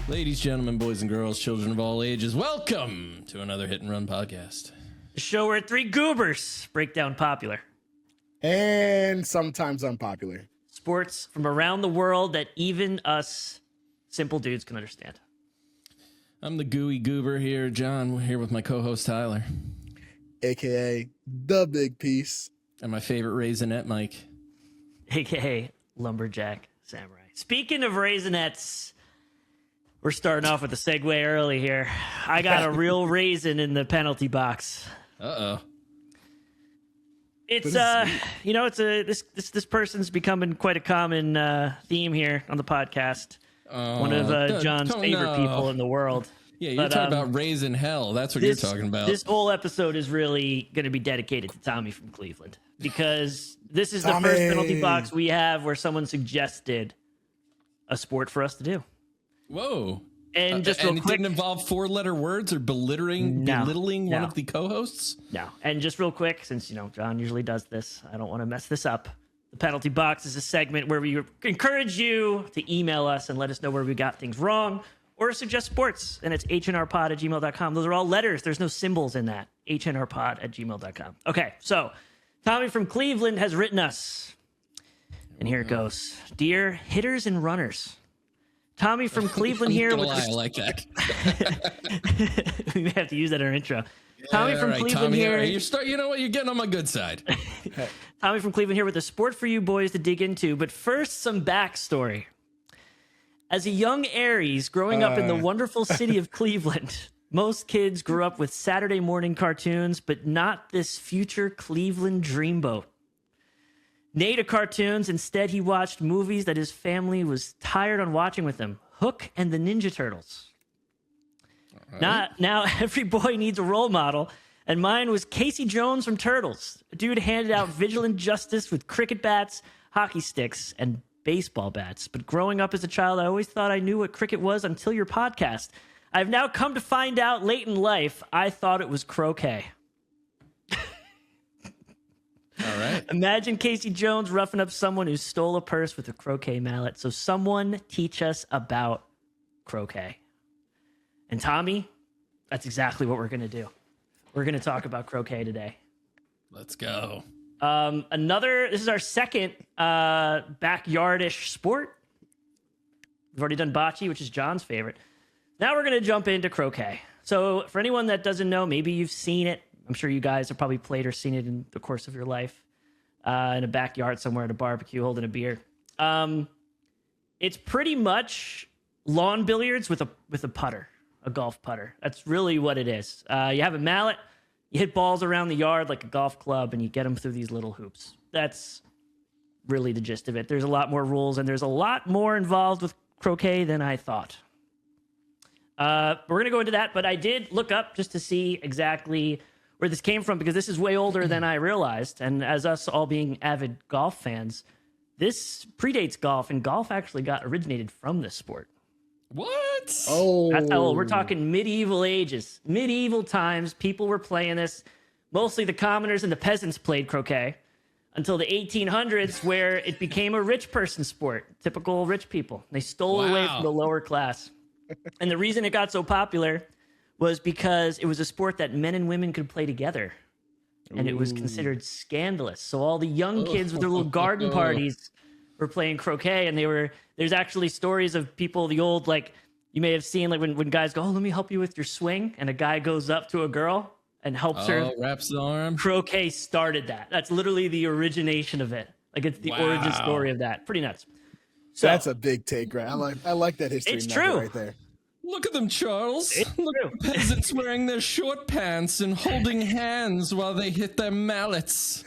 Ladies, gentlemen, boys and girls, children of all ages, welcome to another Hit and Run podcast. The show where three goobers break down popular and sometimes unpopular sports from around the world that even us simple dudes can understand. I'm the gooey goober here, John. We're here with my co-host Tyler, aka the Big Piece, and my favorite raisinette, Mike, aka Lumberjack Samurai. Speaking of raisinets, we're starting off with a segue early here. I got a real raisin in the penalty box. Uh-oh. It's this person's becoming quite a common theme here on the podcast. One of John's favorite people in the world. Yeah, you're talking about raisin hell. That's what you're talking about. This whole episode is really going to be dedicated to Tommy from Cleveland because this is the first penalty box we have where someone suggested a sport for us to do. Whoa. And just real it quick, didn't involve four-letter words or belittling one of the co-hosts? No. And just real quick, since, John usually does this, I don't want to mess this up. The penalty box is a segment where we encourage you to email us and let us know where we got things wrong or suggest sports. And it's hnrpod@gmail.com. Those are all letters. There's no symbols in that. hnrpod@gmail.com. Okay, so Tommy from Cleveland has written us. And here it goes. Dear hitters and runners, Tommy from Cleveland here. I like that. We may have to use that in our intro. Tommy from Cleveland here. You know what? You're getting on my good side. Tommy from Cleveland here with a sport for you boys to dig into. But first, some backstory. As a young Aries growing up in the wonderful city of Cleveland, most kids grew up with Saturday morning cartoons, but not this future Cleveland dreamboat. Nate of cartoons, instead he watched movies that his family was tired on watching with him. Hook and the Ninja Turtles. Right. Now every boy needs a role model, and mine was Casey Jones from Turtles. A dude handed out vigilant justice with cricket bats, hockey sticks, and baseball bats. But growing up as a child, I always thought I knew what cricket was until your podcast. I've now come to find out late in life, I thought it was croquet. All right. Imagine Casey Jones roughing up someone who stole a purse with a croquet mallet. So someone teach us about croquet. And Tommy, that's exactly what we're going to do. We're going to talk about croquet today. Let's go. This is our second backyardish sport. We've already done bocce, which is John's favorite. Now we're going to jump into croquet. So for anyone that doesn't know, maybe you've seen it. I'm sure you guys have probably played or seen it in the course of your life in a backyard somewhere at a barbecue holding a beer. It's pretty much lawn billiards with a putter, a golf putter. That's really what it is. You have a mallet, you hit balls around the yard like a golf club, and you get them through these little hoops. That's really the gist of it. There's a lot more rules, and there's a lot more involved with croquet than I thought. We're going to go into that, but I did look up just to see exactly where this came from, because this is way older than I realized. And as us all being avid golf fans, this predates golf, and golf actually got originated from this sport. What? Oh, that's how old. We're talking medieval ages, medieval times. People were playing this. Mostly the commoners and the peasants played croquet until the 1800s, where it became a rich person sport. Typical rich people. They stole away from the lower class. And the reason it got so popular was because it was a sport that men and women could play together, and it was considered scandalous. So all the young kids with their little garden parties were playing croquet, and there's actually stories of people, the old, like, you may have seen, like when guys go, oh, let me help you with your swing, and a guy goes up to a girl and helps her. Wraps the arm. Croquet started that. That's literally the origination of it. Like, it's the origin story of that. Pretty nuts. So that's a big take, right? I like that history. It's true. Right there. Look at them, Charles. It's Look true. at the peasants wearing their short pants and holding hands while they hit their mallets.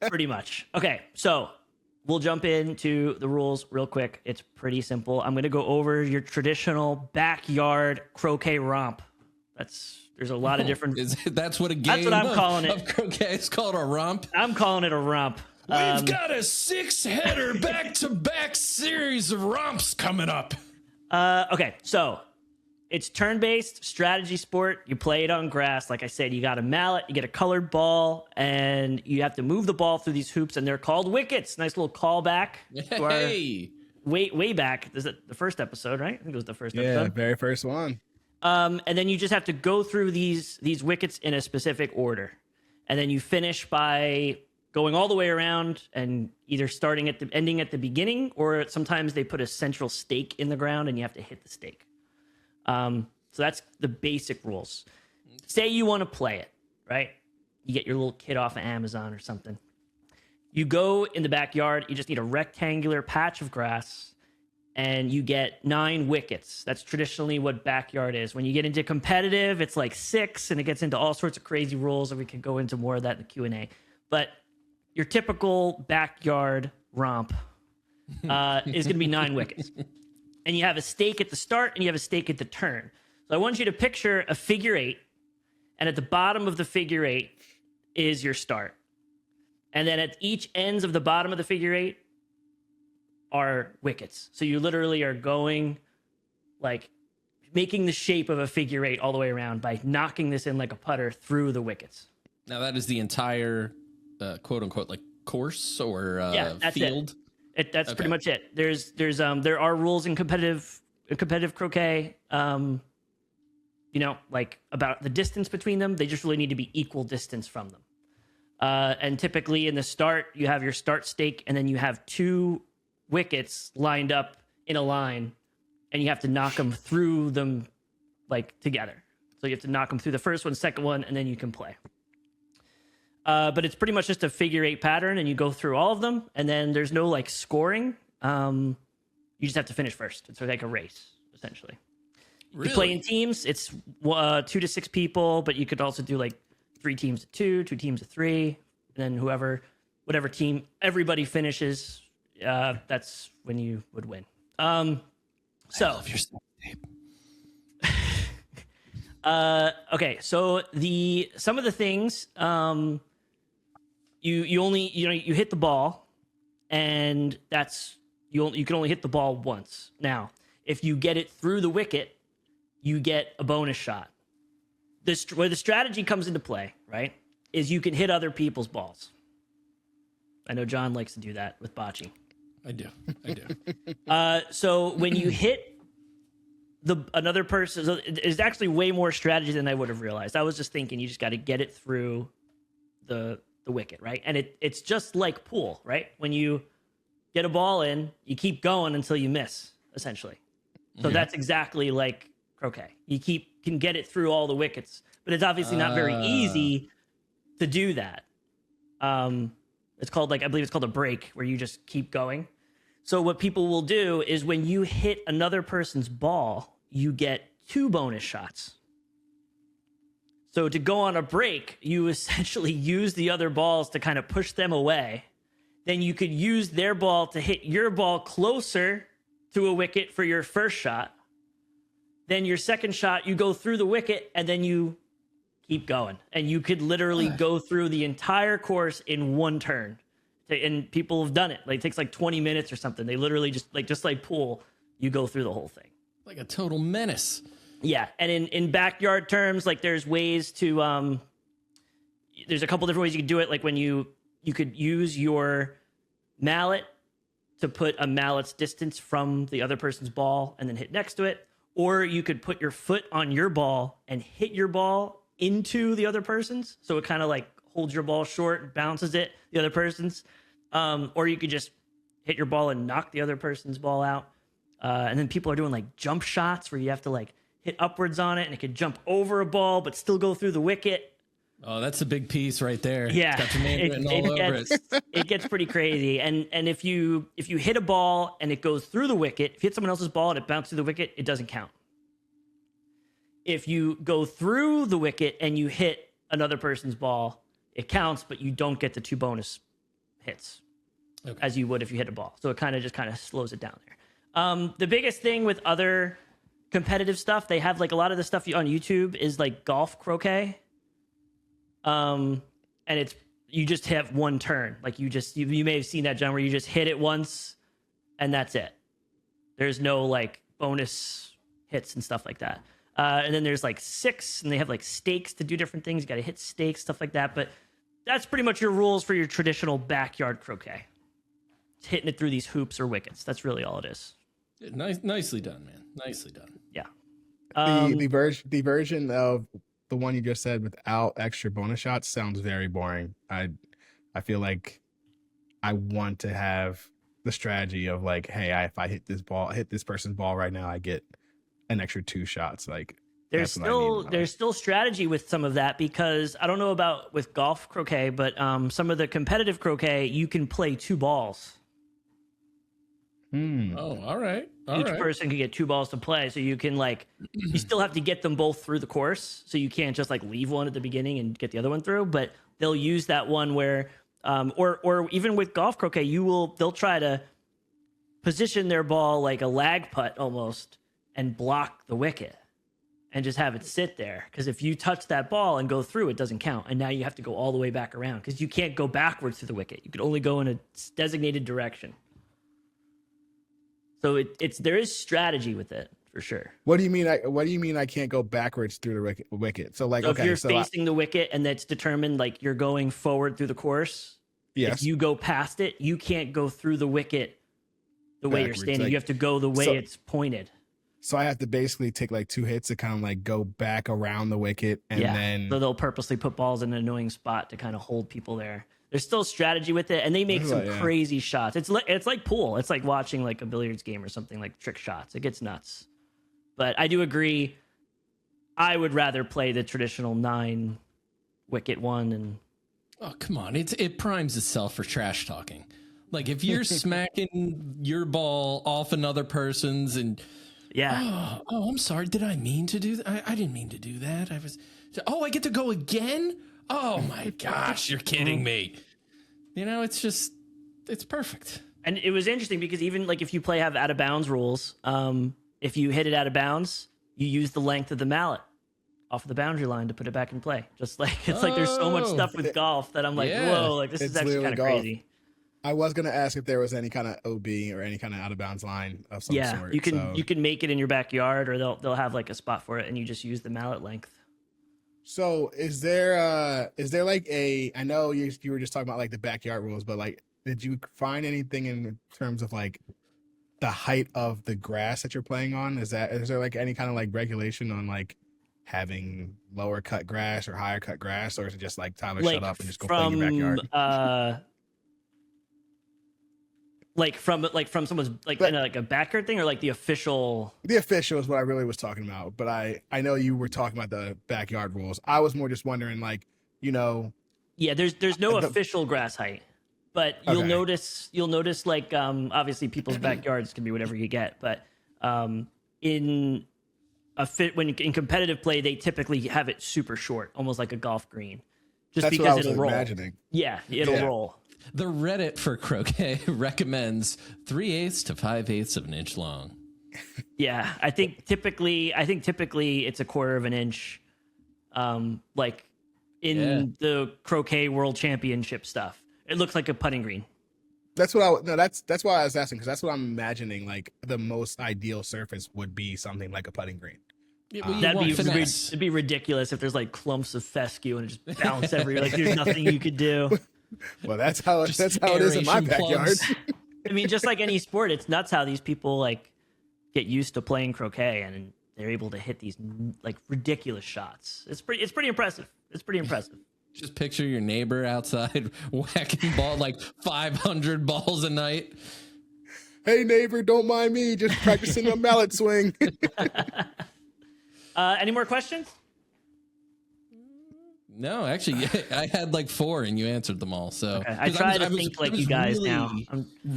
Pretty much. Okay, so we'll jump into the rules real quick. It's pretty simple. I'm going to go over your traditional backyard croquet romp. There's a lot of different. That's what a game. That's what I'm calling it. Of croquet. It's called a romp. I'm calling it a romp. We've got a 6-header back-to-back series of romps coming up. Okay, so it's turn-based strategy sport. You play it on grass. Like I said, you got a mallet, you get a colored ball, and you have to move the ball through these hoops, and they're called wickets. Nice little callback. Hey. way back. Is it the first episode, right? I think it was the first Yeah, episode. very first one. And then you just have to go through these wickets in a specific order, and then you finish by going all the way around and either ending at the beginning, or sometimes they put a central stake in the ground and you have to hit the stake. So that's the basic rules. Say you want to play it, right? You get your little kit off of Amazon or something. You go in the backyard. You just need a rectangular patch of grass, and you get 9 wickets. That's traditionally what backyard is. When you get into competitive, it's like 6, and it gets into all sorts of crazy rules, and we could go into more of that in the Q&A. But your typical backyard romp is going to be 9 wickets. And you have a stake at the start, and you have a stake at the turn. So I want you to picture a figure 8, and at the bottom of the figure 8 is your start. And then at each ends of the bottom of the figure 8 are wickets. So you literally are going, like, making the shape of a figure 8 all the way around by knocking this in like a putter through the wickets. Now that is the entire quote unquote like course or that's field. That's okay. Pretty much it. There are rules in competitive croquet. You know, like about the distance between them. They just really need to be equal distance from them. And typically in the start, you have your start stake, and then you have 2 wickets lined up in a line, and you have to knock them through them like together. So you have to knock them through the first one, second one, and then you can play. But it's pretty much just a figure 8 pattern, and you go through all of them, and then there's no like scoring. You just have to finish first. It's like a race, essentially. Really? You play in teams. It's 2 to 6 people, but you could also do like 3 teams of 2, 2 teams of 3, and then whatever team everybody finishes, that's when you would win. So I love your stuff, tape. Okay, so some of the things you hit the ball, and that's you can only hit the ball once. Now, if you get it through the wicket, you get a bonus shot. Where the strategy comes into play, right, is you can hit other people's balls. I know John likes to do that with bocce. I do. So when you hit another person, so it's actually way more strategy than I would have realized. I was just thinking you just got to get it through the wicket, right? And it's just like pool, right? When you get a ball in, you keep going until you miss, essentially. So that's exactly like croquet. You can get it through all the wickets, but it's obviously not very easy to do that. It's called I believe it's called a break, where you just keep going. So what people will do is when you hit another person's ball, you get 2 bonus shots. So to go on a break, you essentially use the other balls to kind of push them away. Then you could use their ball to hit your ball closer to a wicket for your first shot. Then your second shot, you go through the wicket, and then you keep going. And you could literally go through the entire course in one turn. And people have done it. Like, it takes like 20 minutes or something. They literally just like pool, you go through the whole thing. Like a total menace. Yeah. And in backyard terms, like there's ways to, there's a couple different ways you can do it. Like when you could use your mallet to put a mallet's distance from the other person's ball and then hit next to it. Or you could put your foot on your ball and hit your ball into the other person's. So it kind of like holds your ball short and bounces it, the other person's. Or you could just hit your ball and knock the other person's ball out. And then people are doing like jump shots where you have to like hit upwards on it and it could jump over a ball but still go through the wicket. Oh, that's a big piece right there. Yeah, Got your name written all over it. It gets pretty crazy. And if you hit a ball and it goes through the wicket, if you hit someone else's ball and it bounced through the wicket, it doesn't count. If you go through the wicket and you hit another person's ball, it counts, but you don't get the 2 bonus hits as you would if you hit a ball. So it kind of slows it down there. The biggest thing with other competitive stuff, they have like a lot of the stuff on YouTube is like golf croquet. And you just have one turn. Like you may have seen that, John, where you just hit it once and that's it. There's no like bonus hits and stuff like that. And then there's like 6 and they have like stakes to do different things. You got to hit stakes, stuff like that. But that's pretty much your rules for your traditional backyard croquet. hitting it through these hoops or wickets. That's really all it is. Nicely done, man. Nicely done. Yeah. The version of the one you just said without extra bonus shots sounds very boring. I feel like I want to have the strategy of like, hey, if I hit this person's ball right now, I get an extra 2 shots. Like there's still strategy with some of that, because I don't know about with golf croquet, but some of the competitive croquet, you can play 2 balls. Oh, all right. Each person can get 2 balls to play, so you can like you still have to get them both through the course, so you can't just like leave one at the beginning and get the other one through. But they'll use that one where, or even with golf croquet, they'll try to position their ball like a lag putt almost and block the wicket and just have it sit there, because if you touch that ball and go through, it doesn't count, and now you have to go all the way back around because you can't go backwards to the wicket. You can only go in a designated direction. So there is strategy with it for sure. What do you mean? What do you mean I can't go backwards through the wicket? So like, so if you're facing the wicket and that's determined, like you're going forward through the course. Yes. If you go past it, you can't go through the wicket the way you're standing. Like, you have to go the way it's pointed. So I have to basically take like 2 hits to kind of like go back around the wicket, and then so they'll purposely put balls in an annoying spot to kind of hold people there. There's still strategy with it, and they make some crazy shots. It's like pool. It's like watching like a billiards game or something, like trick shots. It gets nuts. But I do agree. I would rather play the traditional 9 wicket one. And oh, come on, it primes itself for trash talking. Like if you're smacking your ball off another person's, and oh, I'm sorry, did I mean to do that? I didn't mean to do that. I get to go again. Oh my gosh, you're kidding me. You know, it's perfect. And it was interesting because even like if you have out of bounds rules, if you hit it out of bounds, you use the length of the mallet off of the boundary line to put it back in play. Just like it's like there's so much stuff with golf that I'm like, whoa, like this is actually kind of crazy. I was gonna ask if there was any kind of OB or any kind of out of bounds line of some sort. You can make it in your backyard, or they'll have like a spot for it, and you just use the mallet length. So is there like I know you were just talking about like the backyard rules, but like did you find anything in terms of like the height of the grass that you're playing on? Is there like any kind of like regulation on like having lower cut grass or higher cut grass, or is it just like Tyler, shut up and just go play in your backyard? Like from someone's in a backyard thing, or like the official? The official is what I really was talking about, but I know you were talking about the backyard rules. I was more just wondering, like, Yeah, there's no official grass height, but you'll notice like obviously people's backyards can be whatever you get, but in competitive play they typically have it super short, almost like a golf green, just That's because what I was it'll roll. Imagining. Yeah, it'll roll. The Reddit for croquet recommends 3/8 to 5/8 of an inch long. Yeah, I think typically it's a quarter of an inch. Like in the croquet world championship stuff, it looks like a putting green. That's why I was asking, because that's what I'm imagining. Like the most ideal surface would be something like a putting green. It'd be ridiculous if there's like clumps of fescue and it just bounce everywhere. Like there's nothing you could do. Well, that's how it is in my backyard. I mean, just like any sport, it's nuts how these people like get used to playing croquet and they're able to hit these like ridiculous shots. It's pretty impressive. It's pretty impressive. Just picture your neighbor outside whacking ball like 500 balls a night. Hey neighbor, don't mind me, just practicing a mallet swing. Any more questions? No, actually, I had like 4 and you answered them all. So okay. I try to think like you guys now.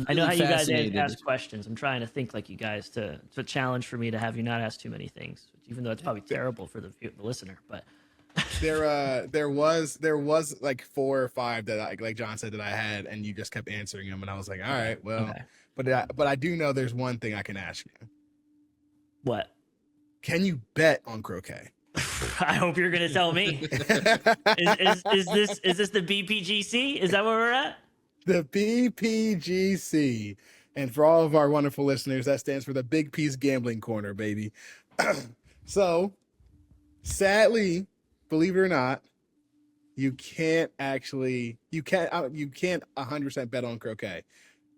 I know how you guys ask questions. I'm trying to think like you guys. It's a challenge for me to have you not ask too many things, even though it's probably terrible for the listener. But there was like 4 or 5 that like John said that I had, and you just kept answering them, and I was like, all right, well, but I do know there's one thing I can ask you. What? Can you bet on croquet? I hope you're going to tell me. Is this the BPGC? Is that where we're at? The BPGC. And for all of our wonderful listeners, that stands for the Big Piece Gambling Corner, baby. So, sadly, believe it or not, you can't 100% bet on croquet.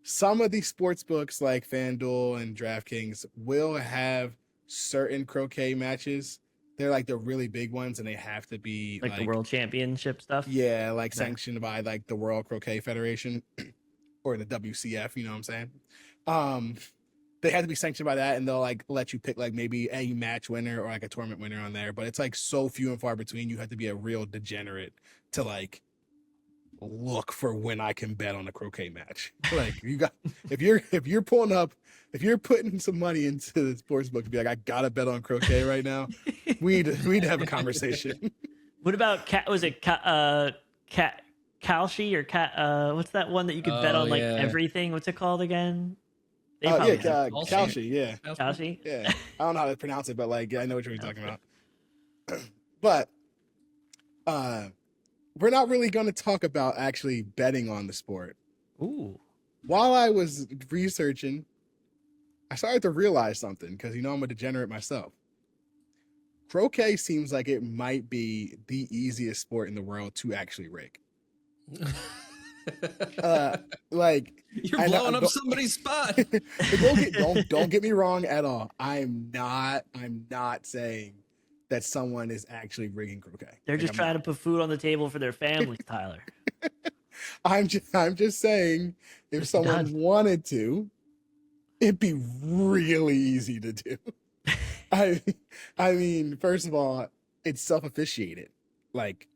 some of these sports books like FanDuel and DraftKings will have certain croquet matches. They're like the really big ones, and they have to be like the World Championship stuff. Yeah, like sanctioned by like the World Croquet Federation or the WCF. You know what I'm saying? They have to be sanctioned by that, and they'll like let you pick like maybe a match winner or like a tournament winner on there. But it's like so few and far between. You have to be a real degenerate to like look for when I can bet on a croquet match. Like you got if you're putting some money into the sports book to be like, I gotta bet on croquet right now, we'd have a conversation. What about Kalshi or what's that one that you could bet on like everything? What's it called again? Kalshi, yeah. Kalshi? Yeah. I don't know how to pronounce it, but like I know what you're talking about. But we're not really going to talk about actually betting on the sport. Ooh. While I was researching, I started to realize something because, you know, I'm a degenerate myself. Croquet seems like it might be the easiest sport in the world to actually rig. Like you're blowing up somebody's spot. Don't get me wrong at all. I'm not saying that someone is actually rigging croquet. They're just trying to put food on the table for their families, Tyler. I'm just saying if someone wanted to, it'd be really easy to do. I mean, first of all, it's self-officiated. Like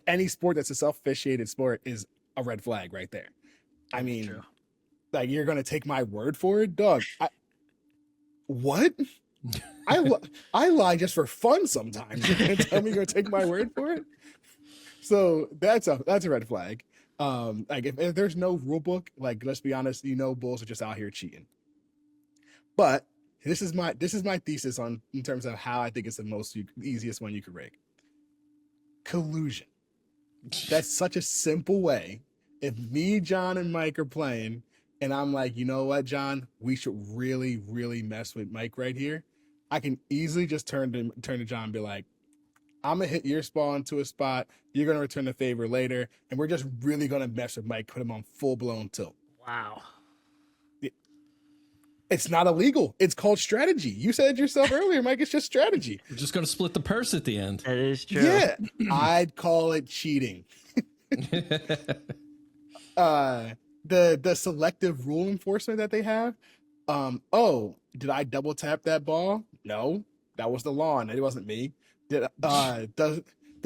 any sport that's a self-officiated sport is a red flag right there. I mean, like you're gonna take my word for it, dog. What? I lie just for fun sometimes. You're gonna tell me you're gonna take my word for it? So that's a red flag. Like if there's no rule book, like let's be honest, you know, bulls are just out here cheating. But this is my thesis in terms of how I think it's the easiest one you could rig. Collusion. That's such a simple way. If me, John, and Mike are playing, and I'm like, you know what, John, we should really, really mess with Mike right here. I can easily just turn to John and be like, I'm gonna hit your spawn to a spot. You're gonna return the favor later, and we're just really gonna mess with Mike, put him on full blown tilt. Wow. It's not illegal. It's called strategy. You said it yourself earlier, Mike. It's just strategy. We're just gonna split the purse at the end. That is true. Yeah, I'd call it cheating. The selective rule enforcement that they have. Oh, did I double tap that ball? No, that was the lawn. It wasn't me. Does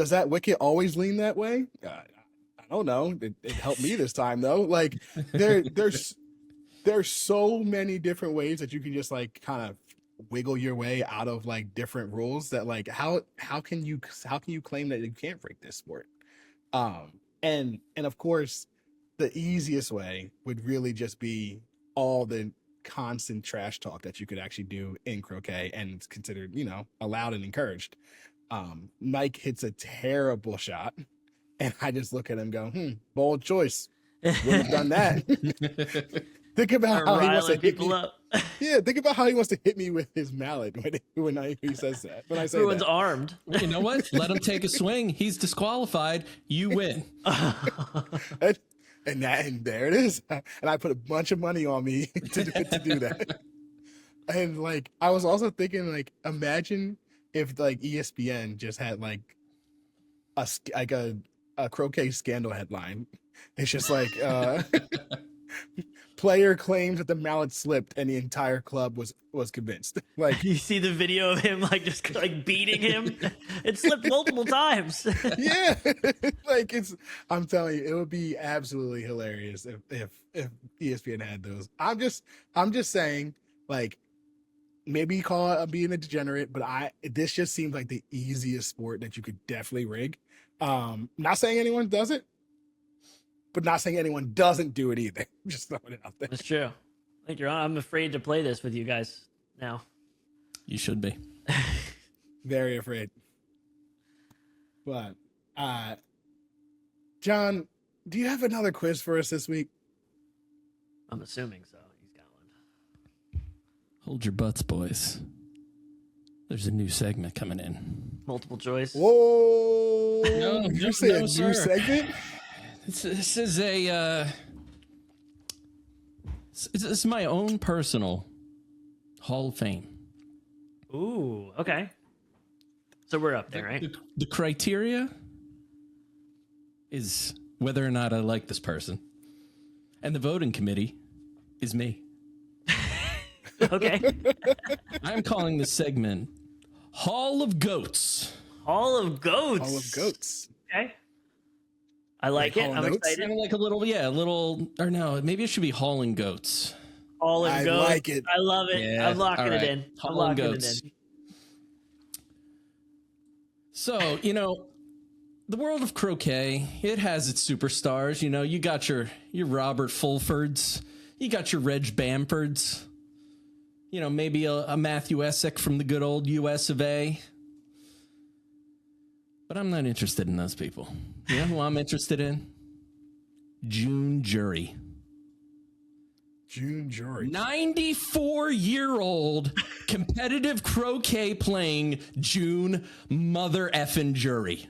that wicket always lean that way? I don't know. It helped me this time though. Like there's so many different ways that you can just like kind of wiggle your way out of like different rules that like how can you claim that you can't break this sport? And of course the easiest way would really just be all the constant trash talk that you could actually do in croquet, and it's considered, you know, allowed and encouraged. Mike hits a terrible shot, and I just look at him and go, bold choice. Wouldn't have done that. Think about how he wants to hit me. Yeah, think about how he wants to hit me with his mallet when he says that. When I say everyone's armed. You know what? Let him take a swing. He's disqualified. You win. And there it is. And I put a bunch of money on me to do that. And like, I was also thinking, like, imagine if like ESPN just had like a croquet scandal headline. It's just like player claims that the mallet slipped and the entire club was convinced. Like you see the video of him like just like beating him. It slipped multiple times. Yeah. Like I'm telling you, it would be absolutely hilarious if ESPN had those. I'm just saying, like, maybe call it being a degenerate, but this just seems like the easiest sport that you could definitely rig. Not saying anyone does it, but not saying anyone doesn't do it either. Just throwing it out there. That's true. I think you're on. I'm afraid to play this with you guys now. You should be. Very afraid. But, John, do you have another quiz for us this week? I'm assuming so. He's got one. Hold your butts, boys. There's a new segment coming in. Multiple choice. Whoa! No, you say a new sir. segment? This is a This is my own personal Hall of Fame. Ooh, okay. So we're up there, right? The criteria is whether or not I like this person. And the voting committee is me. Okay. I'm calling this segment Hall of Goats. Hall of Goats. Hall of Goats. Okay. I like it. I'm excited. Kind of like a little, or no, maybe it should be Hauling Goats. Hall of I Goats. like it. I love it. Yeah, I'm locking all it right. in. I'm Hauling locking Goats. it in. So, the world of croquet, it has its superstars. You got your Robert Fulfords, you got your Reg Bamfords, maybe a Matthew Essick from the good old US of A. But I'm not interested in those people. You know who I'm interested in? June Jury. June Jury. 94-year-old competitive croquet playing June mother effing Jury.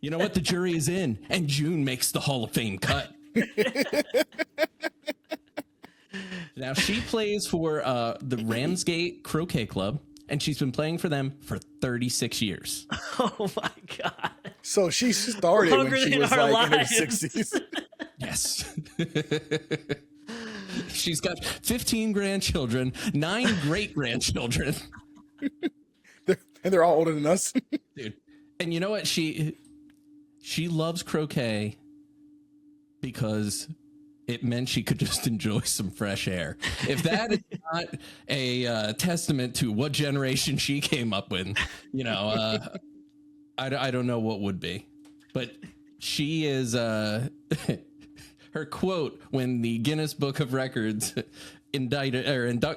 You know what? The jury is in, and June makes the Hall of Fame cut. Now, she plays for the Ramsgate Croquet Club, and she's been playing for them for 36 years. Oh my God. So she started when she was like in her 60s. Yes. She's got 15 grandchildren, 9 great-grandchildren. And they're all older than us. Dude. And you know what? She loves croquet because it meant she could just enjoy some fresh air. If that is not a testament to what generation she came up with, I don't know what would be. But she is her quote when the Guinness Book of Records inducted her into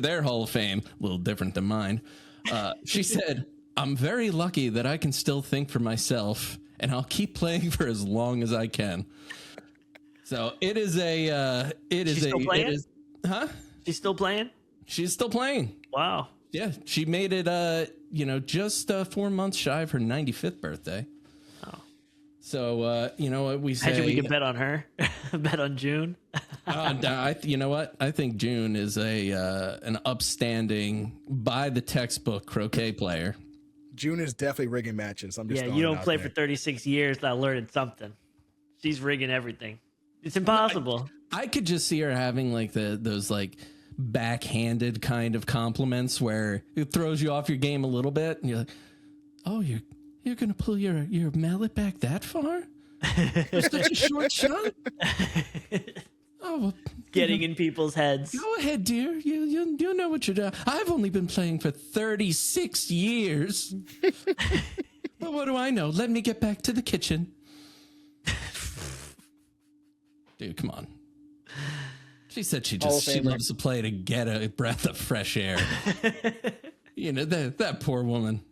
their Hall of Fame, a little different than mine. She said, "I'm very lucky that I can still think for myself, and I'll keep playing for as long as I can." So it is huh? She's still playing? She's still playing. Wow. Yeah, she made it just 4 months shy of her 95th birthday. Oh. So we say, imagine we could bet on her. Bet on June. you know what? I think June is an upstanding, by the textbook croquet player. June is definitely rigging matches. I'm just you don't play there. for 36 years without learning something. She's rigging everything. It's impossible. I could just see her having like those like backhanded kind of compliments where it throws you off your game a little bit, and you're like, "Oh, you're gonna pull your mallet back that far? It's such a short shot." Oh, well, Getting in people's heads. Go ahead, dear. You know what you're doing. I've only been playing for 36 years. Well, what do I know? Let me get back to the kitchen. Dude, come on. She said she loves to play to get a breath of fresh air. That poor woman.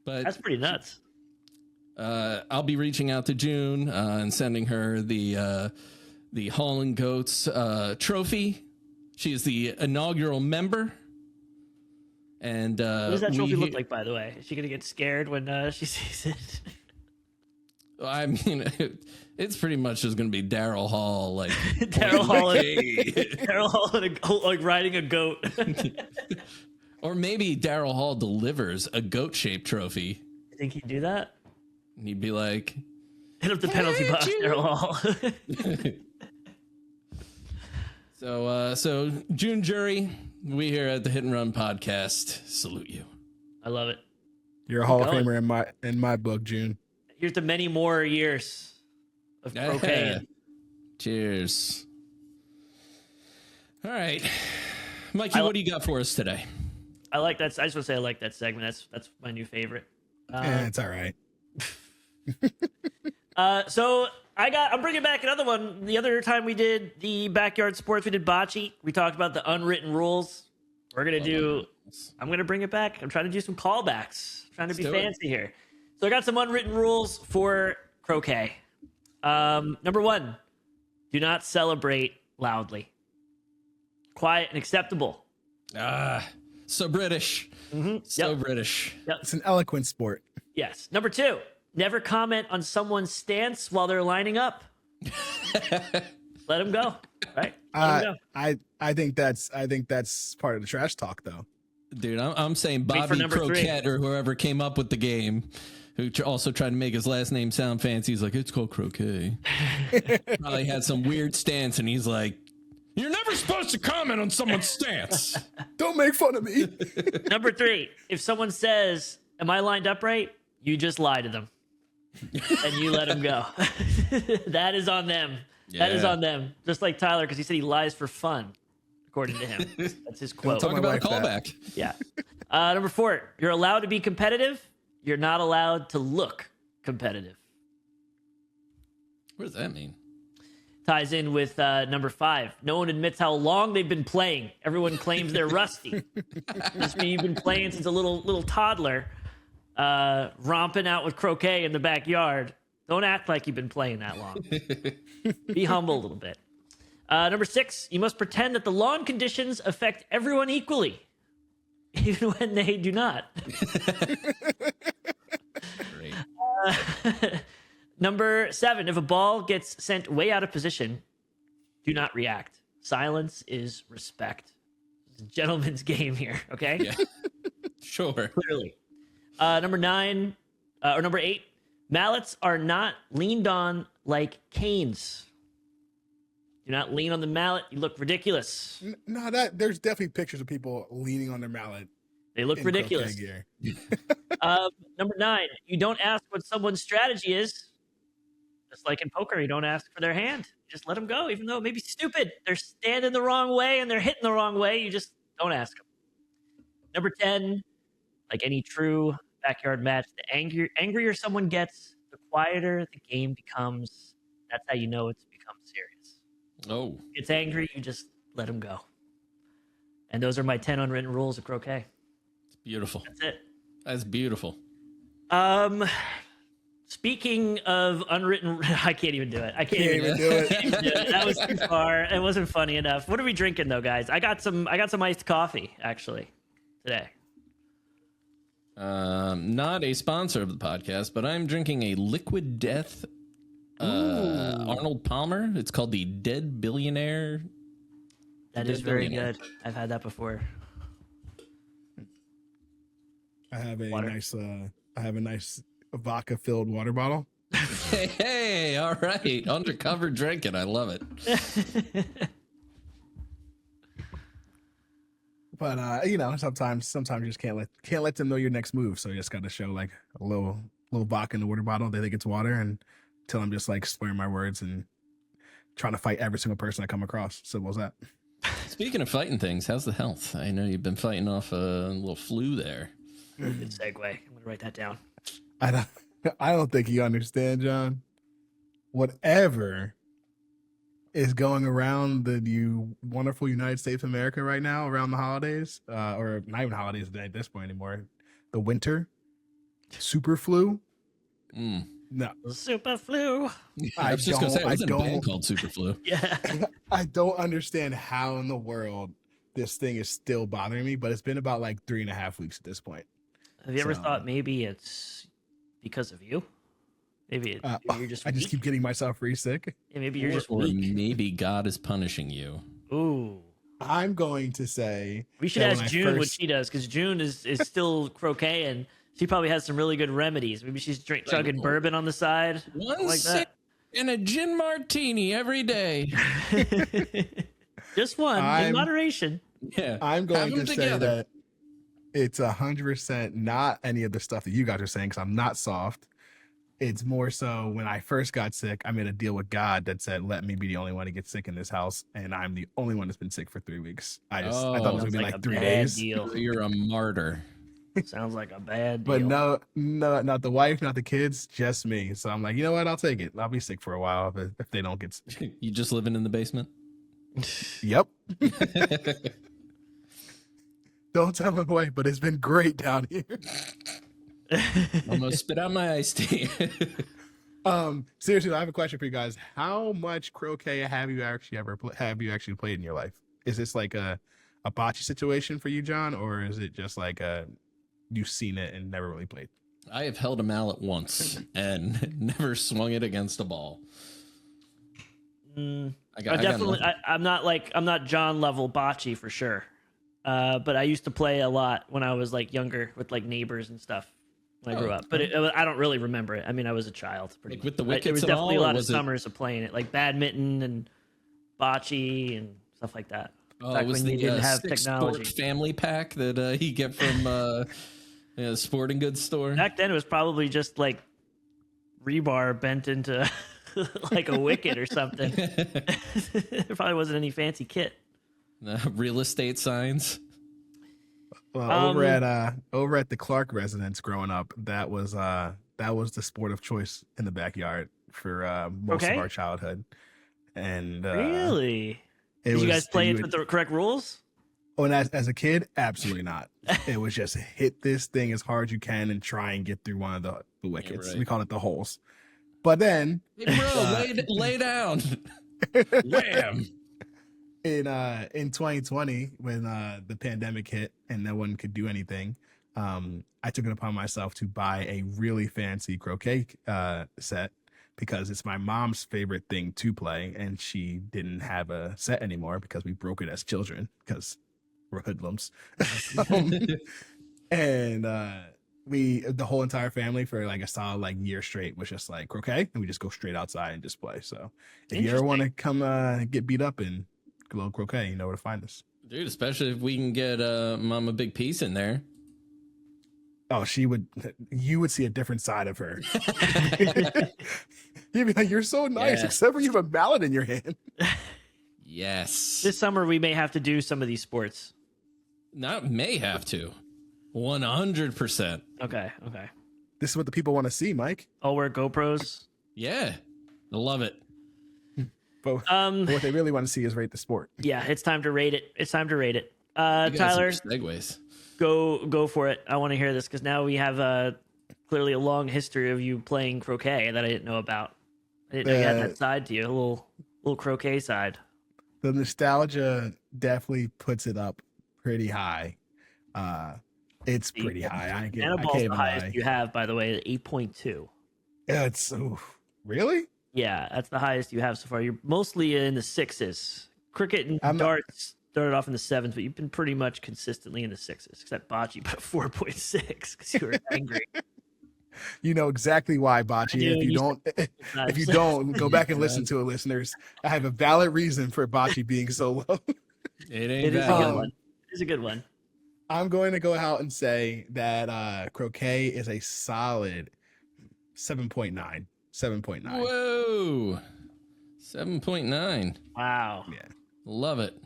But that's pretty nuts. I'll be reaching out to June and sending her the Hauling Goats trophy. She is the inaugural member. And what does that trophy look like, by the way? Is she gonna get scared when she sees it? I mean, it's pretty much just going to be Daryl Hall, like Daryl Hall, like riding a goat. Or maybe Daryl Hall delivers a goat-shaped trophy. You think he'd do that? And he'd be like, "Hit up the penalty box, Daryl Hall." So June Jury, we here at the Hit and Run podcast salute you. I love it. You're a Hall of Famer in my book, June. Here's to many more years of croquet. Cheers. All right, Mikey, what do you got for us today? I like that. I just want to say I like that segment. That's my new favorite. It's all right. So I'm bringing back another one. The other time we did the backyard sports, we did bocce. We talked about the unwritten rules. I'm going to bring it back. I'm trying to do some callbacks. I'm trying to be fancy here. So I got some unwritten rules for croquet. Number 1, do not celebrate loudly. Quiet and acceptable. So British. Mm-hmm. So British. Yep. It's an eloquent sport. Yes. Number 2, never comment on someone's stance while they're lining up. Let him go. Right? Let him go. I think that's part of the trash talk, though. Dude, I'm saying Bobby Croquet or whoever came up with the game, who also tried to make his last name sound fancy. He's like, it's called Croquet. Probably had some weird stance, and he's like, you're never supposed to comment on someone's stance. Don't make fun of me. Number 3, if someone says, am I lined up right? You just lie to them. And you let them go. That is on them. Yeah. That is on them. Just like Tyler, because he said he lies for fun, according to him. That's his quote. Talk about a callback. Yeah. Number 4, you're allowed to be competitive. You're not allowed to look competitive. What does that mean? Ties in with number 5. No one admits how long they've been playing. Everyone claims they're rusty. This means you've been playing since a little toddler, romping out with Croquet in the backyard. Don't act like you've been playing that long. Be humble a little bit. Number 6, you must pretend that the lawn conditions affect everyone equally, even when they do not. Great. Number 7, if a ball gets sent way out of position, do not react. Silence is respect. It's a gentleman's game here, okay? Yeah. Sure. Clearly. Number 8, mallets are not leaned on like canes. Do not lean on the mallet. You look ridiculous. No, there's definitely pictures of people leaning on their mallet. They look ridiculous. Number 9, you don't ask what someone's strategy is. Just like in poker, you don't ask for their hand. You just let them go, even though it may be stupid. They're standing the wrong way and they're hitting the wrong way. You just don't ask them. Number 10, like any true backyard match, the angrier someone gets, the quieter the game becomes. That's how you know it's become serious. Oh. If it's angry, you just let them go. And those are my 10 unwritten rules of croquet. It's beautiful. That's it. That's beautiful. Speaking of unwritten, I can't even do it. I can't even do it. That was too far. It wasn't funny enough. What are we drinking though, guys? I got some iced coffee actually today. Not a sponsor of the podcast, but I'm drinking a Liquid Death Arnold Palmer. It's called the Dead Billionaire. That is very good. I've had that before. I have a nice vodka-filled water bottle. Hey, all right. Undercover drinking. I love it. But sometimes you just can't let them know your next move. So you just got to show like a little vodka in the water bottle. They think it's water, and until I'm just like swearing my words and trying to fight every single person I come across. Simple as that. Speaking of fighting things, how's the health? I know you've been fighting off a little flu there. Good segue. I'm gonna write that down. I don't think you understand, John. Whatever is going around the wonderful United States of America right now around the holidays, or not even holidays at this point anymore. The winter, super flu. No, super flu. I was just gonna say, there's a band called Super Flu. Yeah. I don't understand how in the world this thing is still bothering me, but it's been about like 3.5 weeks at this point. Have you ever thought maybe it's because of you? Maybe you're just I just keep getting myself really sick. Yeah, maybe you're just weak. Or maybe God is punishing you. Ooh. I'm going to say we should ask June what she does, because June is still croquet, and she probably has some really good remedies. Maybe she's chugging bourbon on the side. One like sip and a gin martini every day. Just one in moderation. Yeah, I'm going to say that it's 100% not any of the stuff that you guys are saying, because I'm not soft. It's more so when I first got sick, I made a deal with God that said, let me be the only one to get sick in this house. And I'm the only one that's been sick for 3 weeks. I thought it was going to be like 3 days. Deal. You're a martyr. Sounds like a bad deal. But no, not the wife, not the kids, just me. So I'm like, you know what? I'll take it. I'll be sick for a while if they don't get sick. You just living in the basement? Yep. Don't tell them away, but it's been great down here. Almost spit out my iced tea. Seriously, I have a question for you guys. How much croquet have you actually played in your life? Is this like a bocce situation for you, John, or is it just like you've seen it and never really played? I have held a mallet once and never swung it against a ball. I'm not John level bocce for sure. But I used to play a lot when I was like younger with like neighbors and stuff when I grew up. But I don't really remember it. I mean, I was a child. Pretty much. With the wickets, it was definitely a lot of it... summers of playing it, like badminton and bocce and stuff like that. Back when you didn't have technology. Sport family pack that you get from the sporting goods store. Back then, it was probably just like rebar bent into like a wicket or something. There probably wasn't any fancy kit. Real estate signs. Well, over at the Clark residence growing up, that was the sport of choice in the backyard for most of our childhood. And really, did you guys play it with the correct rules? Oh, and as a kid, absolutely not. It was just hit this thing as hard as you can and try and get through one of the wickets. Yeah, right. We call it the holes. But then, hey, bro, lay down. Wham. In 2020, when the pandemic hit and no one could do anything, I took it upon myself to buy a really fancy croquet set because it's my mom's favorite thing to play, and she didn't have a set anymore because we broke it as children because we're hoodlums. And the whole entire family for like a solid year straight was just like croquet, and we just go straight outside and just play. So if you ever want to come get beat up in a little croquet, you know where to find us, dude. Especially if we can get Mama Big Piece in there. Oh, you would see a different side of her. You'd be like, you're so nice, except for you have a mallet in your hand. Yes. This summer we may have to do some of these sports. Not may have to. 100%. Okay. This is what the people want to see, Mike. I'll wear GoPros. Yeah, I love it. But what they really want to see is rate the sport. Yeah, it's time to rate it. Tyler, segues. Go for it. I want to hear this because now we have clearly a long history of you playing croquet that I didn't know about. I didn't know you had that side to you, a little croquet side. The nostalgia definitely puts it up pretty high. It's pretty high. I can't the highest you have, by the way, 8.2. Yeah, really? Yeah, that's the highest you have so far. You're mostly in the sixes. Cricket and darts started off in the sevens, but you've been pretty much consistently in the sixes, except Bocce put 4.6 because you were angry. You know exactly why, Bocce. If you don't, go back and listen to it, listeners. I have a valid reason for Bocce being so low. It ain't a good one. It is a good one. I'm going to go out and say that croquet is a solid 7.9. 7.9. Whoa. 7.9. Wow. Yeah. Love it.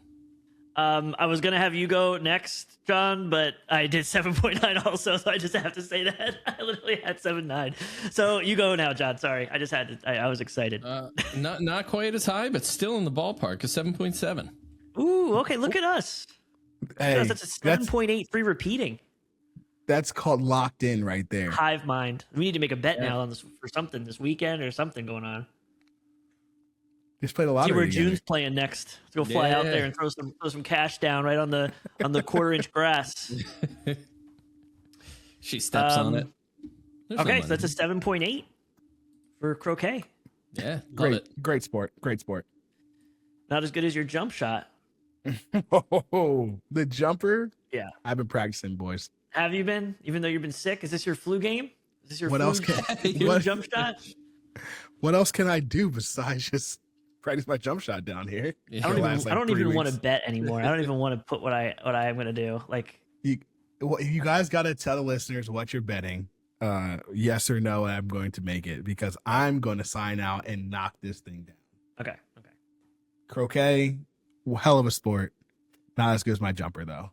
I was gonna have you go next, John, but I did 7.9 also, so I just have to say that I literally had 7.9. So you go now, John. Sorry, I just had to. I was excited. Not quite as high, but still in the ballpark. A 7.7. Ooh, okay. Look at us. Hey, that's a 7.8 free repeating. That's called locked in right there. Hive mind. We need to make a bet now on this for something this weekend or something going on. Just played a lot. See where June's playing next. Let's go fly out there and throw some cash down right on the 1/4-inch grass. She steps on it. Okay, so that's a 7.8 for croquet. Yeah, great sport. Not as good as your jump shot. Oh, the jumper. Yeah, I've been practicing, boys. Have you been? Even though you've been sick, is this your flu game? Is this your jump shot? What else can I do besides just practice my jump shot down here? Yeah. I don't even want to bet anymore. I don't even want to put what I'm going to do. Like you guys got to tell the listeners what you're betting. Yes or no, I'm going to make it because I'm going to sign out and knock this thing down. Okay. Croquet, hell of a sport. Not as good as my jumper though.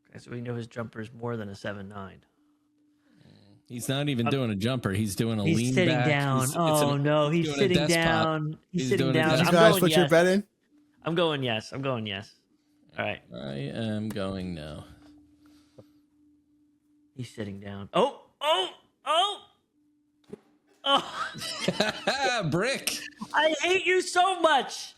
Okay, so we know his jumper is more than a 7.9. He's not even doing a jumper. He's doing a lean back. He's sitting down. He's sitting down. He's sitting down. You guys put your bet in? I'm going yes. All right. I am going no. He's sitting down. Oh. Brick. I hate you so much.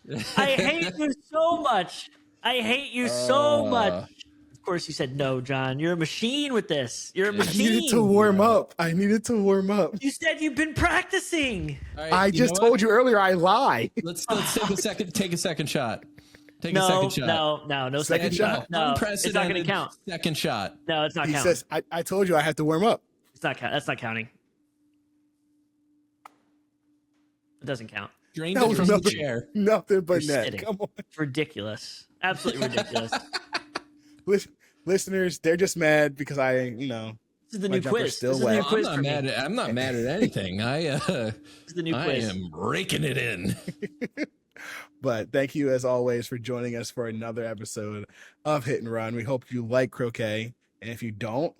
course you said no, John. You're a machine with this. You're a I machine. needed to warm up. I needed to warm up. You said you've been practicing. All right, I just told you earlier I lie. Let's take a second. Take a second shot. Take No, a second shot. no Second second shot? shot. No, it's not going to count. Second shot. No, it's not He counting. says, I told you I have to warm up. It's not count. That's not counting. It doesn't count. Drained That it was from the nothing, chair. nothing but You're net. sitting. Come on. It's ridiculous. Absolutely ridiculous. Listeners, they're just mad because This is the My new jumper's quiz. still This is the new wet. quiz I'm for not me. mad. I'm not mad at anything. This is the new I quiz. am raking it in. But thank you as always for joining us for another episode of Hit and Run. We hope you like croquet, and if you don't,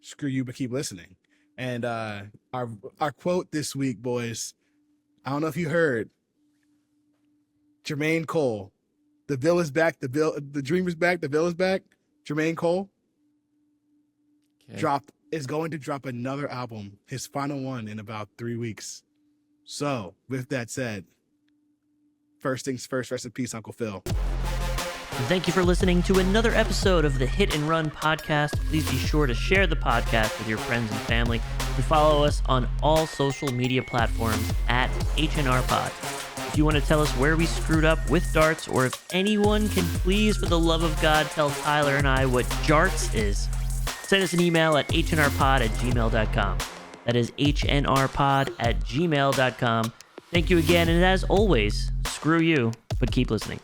screw you, but keep listening. And our quote this week, boys, I don't know if you heard, Jermaine Cole, the bill is back, the dream is back, the bill is back. Jermaine Cole Okay. is going to drop another album, his final one, in about 3 weeks. So with that said, first things first, rest in peace, Uncle Phil. Thank you for listening to another episode of the Hit and Run podcast. Please be sure to share the podcast with your friends and family and follow us on all social media platforms at HNRPod. If you want to tell us where we screwed up with darts, or if anyone can please, for the love of God, tell Tyler and I what jarts is, send us an email at hnrpod@gmail.com. That is hnrpod@gmail.com. Thank you again, and as always, screw you, but keep listening.